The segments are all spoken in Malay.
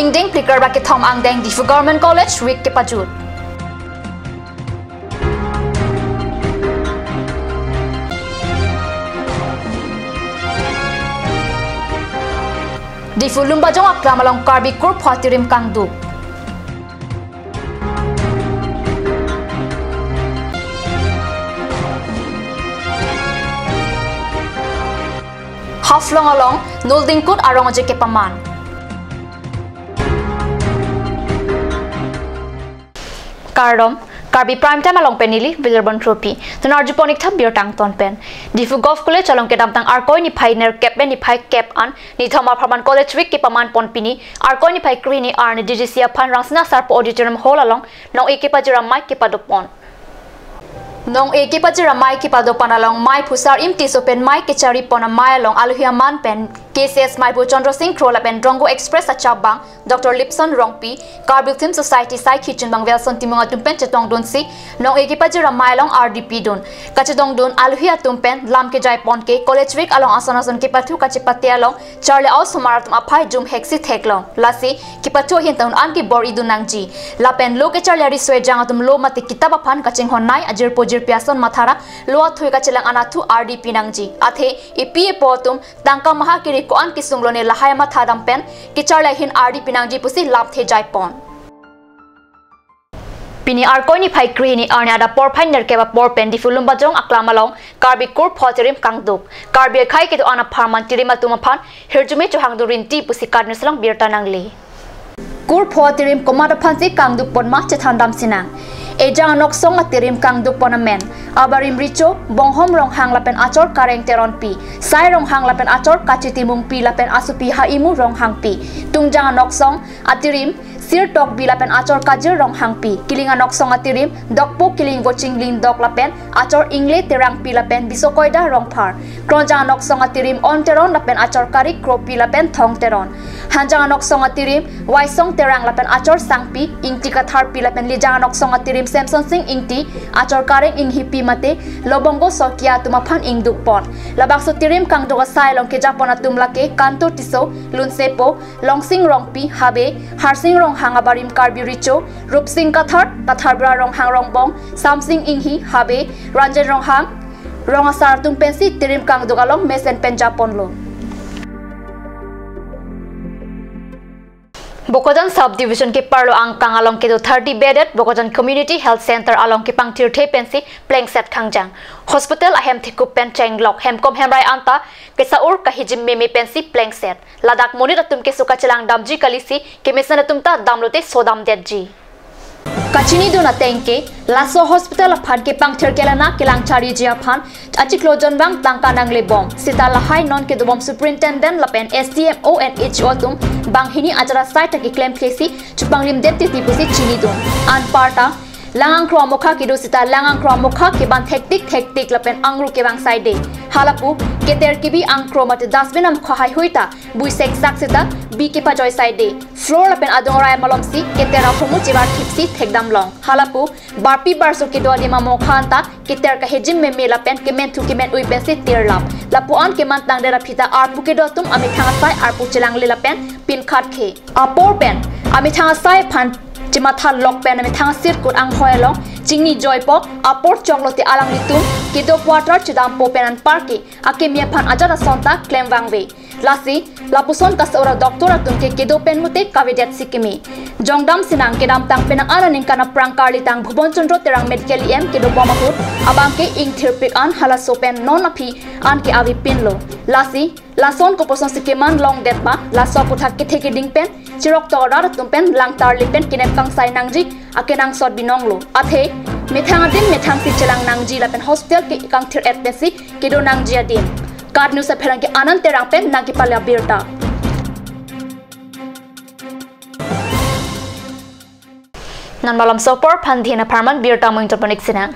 Ingding plikar ba ke thom ang deng Difu Government College week ke pajut. Difu lumbajong aklamalong Karbi kur phatirim kangdu. Haflong along nulding kut arong aje ke paman. Karbi prime time along penili Villarban trophy. Tunar juponik tham bir tang ton pen. Difu golf college along ke dam tang arkoi ni phai ner cap ni phai cap an ni thoma pharman college week ke paman pon pini arkoi ni phai krini ar ni DGC phan rangsna sarpo auditorium hall along nong ek ke pajira mic ke padopon. Nong ek ke pajira mic ke padopan along mai phusar imti so pen mic ke chari pona mai along aluhia man pen KCS Maibu Chandra Singh Krola pen Drongo Express achabang Dr. Lipson Rongpi Karbi Film Society Sai Kitchen bang Velson Timunga tumpen chetong don si nong eki pajira mailong RDP don kachetong don aluhia tumpen lam ke jai pon ke college week along asonason ke pathu kachepati along Charlie Aus Maratum aphai jum hexi theklong lasi ki pathu hin taun an ki bor idun nangji lapen lo ke Charlie ri swe jang atum lo mate kitaba phan kaching honnai ajir pojir piason mathara lo thui kachelang anathu RDP nangji athe EPA potum tangka maha ki ko an kisung lo ne lahaya ma thadam pen ki charla hin RD pinangji pusi lap the jai pon pini arkoi ni phai kri ni arnya da por phai ner ke ba por pen difulum bajong aklamalong Karbi kur photirim kangduk Karbi khai ke to ana pharman tirima tuma phan hirjume chohang durin ti pusi kadnu salang birta nangli kur photirim komada phansi kangduk pon ma chethandam sinang Ejang anok song atirim kangduk ponamen abarim richo bonghom rong hang lapen achor kareng teron pi sai rong hang lapen achor kachiti mung pi lapen asupi haimu rong hang pi tungjang anok song atirim sir tok bi lapen achor kajir rong hang pi kiling anok song atirim dokpo kiling watching lin dok lapen achor ingle terang pi lapen bisokoida rong phar kronjang anok song atirim on teron lapen achor kari kropi lapen thong teron hanjang anok song atirim wai song terang lapen achor sangpi ingti kathar pi lapen lijang anok song atirim Samson Singh ingti achor kareng ing hipi mate lobongo sokia tumaphan ingduk pon labak sotirim kangdoga sai long ke japona tumlake kanto tiso lunsepo longsing rongpi habe harsing rong hangabarim Karbi richo rupsing kathar bra rong hang rong bong samsing inghi habe ranjen rong hang rong asar tumpensi tirim kangdoga long mesen penjapon lo Bokojan subdivision ke parlo ang kang along ke 30 bedded Bokojan Community Health Center along ke pang tirthe pensi pleng set khangjang hospital ahem thikup pen chenglok hemkom hemrai anta ke saur ka hijim meme pensi pleng set ladak monit atum ke suka chelang damji kalisi ke mesana tumta damlote sodam dedji Kachini dona tengke laso hospital phan ke pang thirkelana kelang chari jia phan achiklojon bang tangka nangle bom sita lahai non ke dobom superintendent lapen SDMO and HO tum bang hini achara site ke claim kesi chupanglim depti tipusi chini dun an parta langang kro mokha ki dosita langang kro mokha ke ban hektik lapen angru ke bang side halapu keter ki bi ang kro mate dustbin am khai hoita bui sek saksita bi ke pa joy side floor lapen adongra malomsi keter akhomu chibar thipsi thekdam long halapu barpi barso ke doli ma mokha anta keter ka hejim me me lapen ke men thu ke men ui pensi tir lap lapu an ke man tang dera phita arpu ke dotum ami thanga sai arpu chilang le lapen pin khat khe apor pen ami thanga sai phan Cimatha lok pen ami thang sir kut ang hoelong chingni joypo apor chonglote alang litum kido quarter chidam po penan parki akemia phan ajara sonta claim wangwe lasi lapuson kasora doktora tunke kido pen mute kavidet sikimi jongdam sinang kedam tang penang araning kana prangkarli tang bhubon chondro terang medical em kido bomahut abangke ing therapy an hala sopen non api an ke avi pinlo lasi lason ko poson sikeman long det pa laso puthak ke theke ding pen chirok torar tumpen langtar lipen kinep kang sai nangji akenang sot binonglo athe methang adin methang si chelang nangji lapen hospital ke kang thir etpesi kido nangji adin card news apherang ke anant terang pen nagi palya birta nan malam sopor phandhina pharman birta mo interponik sinang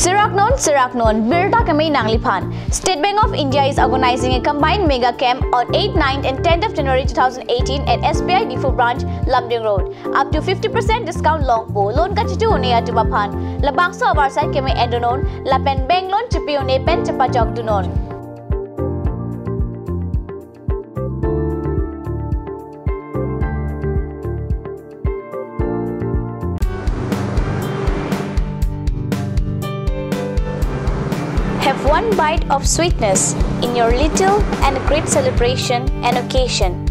Sirak non Siraknon, Birta Kamay Nanglipan. State Bank of India is organizing a combined mega camp on 8, 9 and 10th of January 2018 at SBI Difu branch, Lamding Road. Up to 50% discount longpo, loan kachitu uneya tubapan. Labangso abarsa keme endonon, lapen bank loan chipi une pen chapajok dunon. Have one bite of sweetness in your little and great celebration and occasion.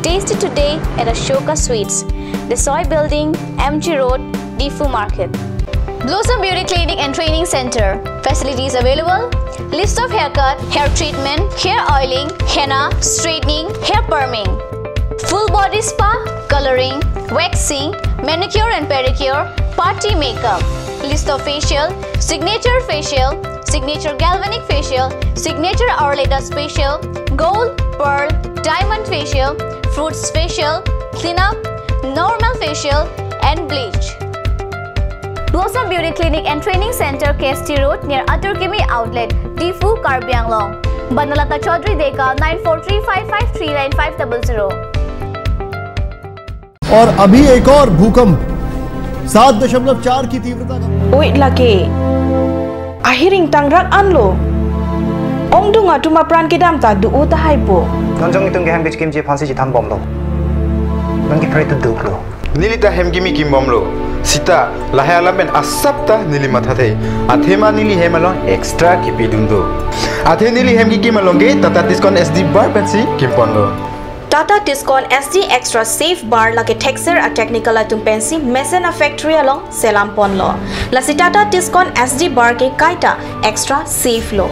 Taste it today at Ashoka Sweets, the Soy Building, MG Road, Difu Market. Blossom Beauty Clinic and Training Center. Facilities available: list of haircut, hair treatment, hair oiling, henna, straightening, hair perming, full body spa, coloring, waxing, manicure and pedicure, party makeup. List of facial: signature facial, signature galvanic facial, signature Aurelatus facial, gold, pearl, diamond facial, fruits facial, cleanup, normal facial, and bleach. Blossom Beauty Clinic and Training Center, KST Road near Aturkimi Outlet, Difu, Karbi Anglong. Banalata Chaudhary Deka 9435539500. और अभी एक और भूकंप 7.4 की तीव्रता का Wait lagi. Ahiring tangrak anlo. Ong dunga tuma pran kedam ta du uta haipo. Nonjong itong geham bitch kimchi phansi jitam bom lo. Nongi pray to do lo. Nilita hemgimi kim bom lo. Sita lahaya lamen asapta nili mathate. Athema nili hemalong extra kipidundo. Athe nili hemgi kimalonge Tata Tiscon SD bar pensi kimpon lo. Tata Tiscon SD Extra Safe Bar lagi texture a technical atung pensi mesen a factory along selampon lo. Lasi Tata Tiscon SD Bar ke kaita extra safe lo.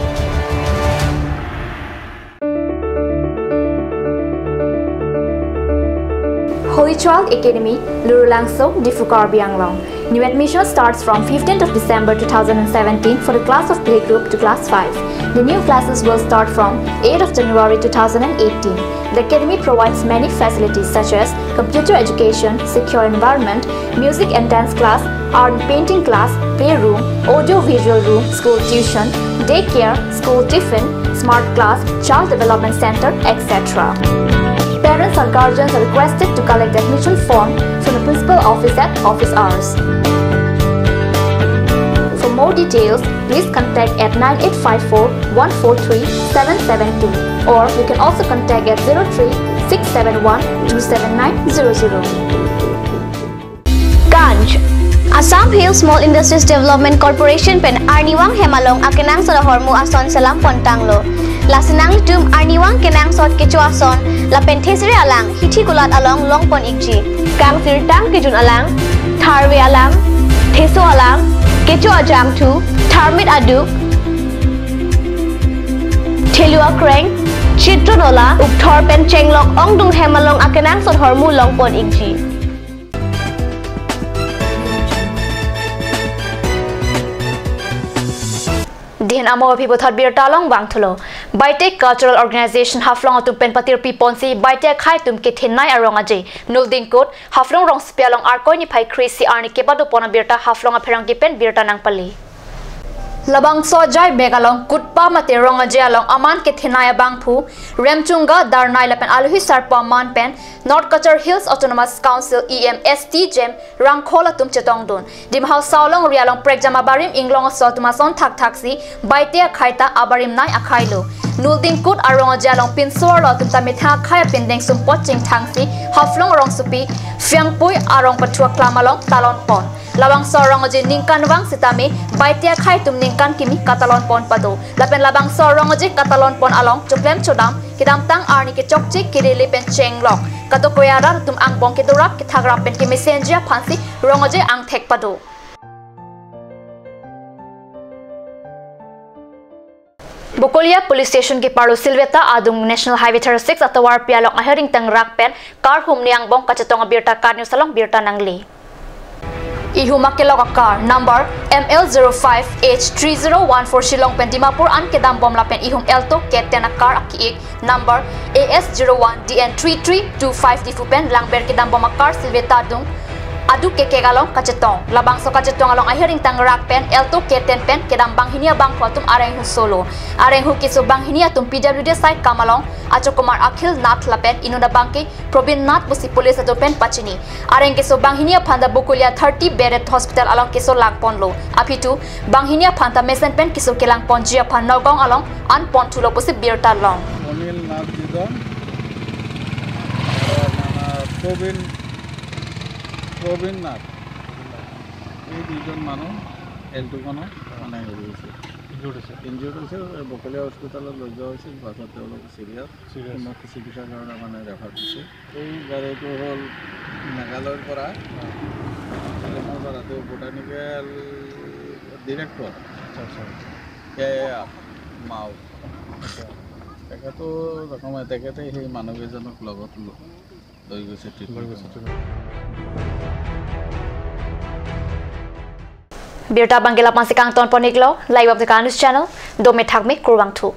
Holy Child Academy, Lurulangso, Difu Karbi Anglong. New admission starts from 15th of December 2017 for the class of playgroup to class 5. The new classes will start from 8th of January 2018. The academy provides many facilities such as computer education, secure environment, music and dance class, art and painting class, playroom, audio-visual room, school tuition, daycare, school tiffin, smart class, child development center, etc. Parents or guardians are requested to collect the admission form from the principal office at office hours. For more details, please contact at 9854 143 772 or you can also contact at 03 671 27900. Ganj. Assam Hill Small Industries Development Corporation pen Arniwang Hemalong akenang sa hormu ason salam pontanglo. Lasinang litum Arniwang kenang sot kecu ason la penthesire alang hithi kulat along longpon ikji. Kang tirtang kijun alang, tharwe alang, theso alang, kecu ajam tu, tharmit aduk, thelua kreng, chitronola, ukthor pen chenglok ongdung hemalong akenang sot hormu longpon ikji. Dihan amo people thought beer talong bang thulo. Baitek Cultural Organization haflong atum pen patir piponsi baitek khai tum ke thenai arong aje. Nulding kot haflong rong spialong arkoi ni phai krisi arni kebado pona birta haflong apherang pen birta nang pali. Labang sojai begalong kutpa mate rong aje along aman ke thenai bang phu remchunga darnai lapen alhi sarpa man pen North Kachar Hills Autonomous Council EMST Gem rangkhola tum chetong don dimhau saulong rialong pregjama barim inglong sotumason thak thaksi baitia khaita abarim nai akhailo nulding kut arong ajalong pinsor lo tum tamitha khaya pindeng sum poching thangsi haflong rong supi fyangpui arong pathua klamalong talon pon lawang sorong aje ningkan wang sitami baitia khai tum ningkan kimi katalon pon pado lapen labang sorong aje katalon pon along chuklem chodam kidam tang arni ke chokchi kirili pen chenglok kato koyara tum ang bong ke dorap ke thagrap pen ke messenger phansi rong aje ang thek pado Bokolia Police Station ke Paro Silveta Adung National Highway 36 atawar pialong ahering tang rakpen car hum niang bong kachetong birta car new salong birta nangli Ihumakilok car number ML05H3014 Shillong pen Dimapur an kedam bom lapen ihum elto ketena car akiik number AS01DN3325 difupen langber kedam bom car Silveta dung adu keke galong kacetong labang so kacetong along ahiring tang rak pen elto keten pen kedam bang hinia bang khotum areng hu solo areng hu kisu bang hinia tum PWD site kamalong acho kumar akhil nath lapen inuna bangke probin nath busi police ado pen pachini areng kisu bang hinia phanda bukulia 30 bedded hospital along kisu lakpon lo apitu bang hinia phanta mesen pen kisu kelang ponjia phan nogong along an pon thulo busi birta long Onil nath didon Probin nath এই দুজন মানুহ এলটো কোনত মানে হেৰি হৈছে ইনজুৰ্ড হৈছে বকলীয়া হস্পিটেলত লৈ যোৱা হৈছিল পাছত তেওঁলোক চিৰিয়াছ চিকিৎসাৰ কাৰণে মানে ৰেফাৰ কৰিছে এই গাড়ীটো হ'ল মেঘালয়ৰ পৰা বটানিকেল ডিৰেক্টৰ মাও তেখেতে সেই মানুহকেইজনক লগত লৈ গৈছে Birta Bangela Pansikang Ton Poniglo, Live of the News Channel, Dome Thakme Kurwang 2.